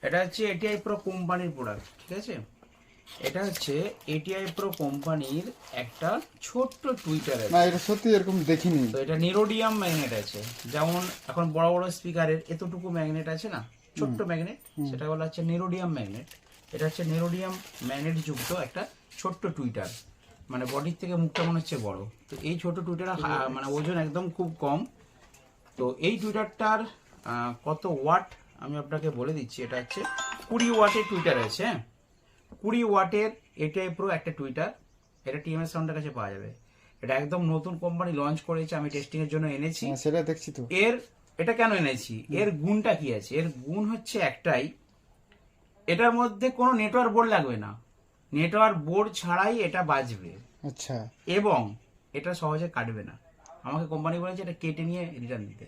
এটা হচ্ছে ATI pro কোম্পানির প্রোডাক্ট, ঠিক আছে। এটা হচ্ছে এটিআই প্রো কোম্পানির একটা ছোট্ট টুইটার আছে। না এটা সত্যি এরকম দেখিনি। তো এটা নিরোডিয়াম ম্যাগনেট আছে, যেমন এখন বড় বড় স্পিকারের এতটুকু ম্যাগনেট আছে না, ছোট্ট ম্যাগনেট, সেটা বলা হচ্ছে নিরোডিয়াম ম্যাগনেট। এটা হচ্ছে নিরোডিয়াম ম্যাগনেট যুক্ত একটা ছোট্ট টুইটার, মানে বডির থেকে মুখটা মনে হচ্ছে বড়। তো এই ছোট টুইটার মানে ওজন একদম খুব কম। তো এই টুইটারটার কত ওয়াট আমি আপনাকে বলে দিচ্ছি। এটা হচ্ছে 20 ওয়াটের টুইটার আছে, হ্যাঁ 20 ওয়াটের এটিআই প্রো একটা টুইটার। এটা টিএমএস সাউন্ডের কাছে পাওয়া যাবে। এটা একদম নতুন কোম্পানি লঞ্চ করেছে, আমি টেস্টিং এর জন্য এনেছি। সেটা দেখছি তো। এটা কেন এনেছি, এর গুণটা কি আছে? এর গুণ হচ্ছে একটাই, এটার মধ্যে কোনো নেটওয়ার্ক বোর্ড লাগবে না, নেটওয়ার্ক বোর্ড ছাড়াই এটা বাজবে। আচ্ছা। এবং এটা সহজে কাটবে না। আমাকে কোম্পানি বলেছে এটা কেটে নিয়ে রিটার্ন দিতে।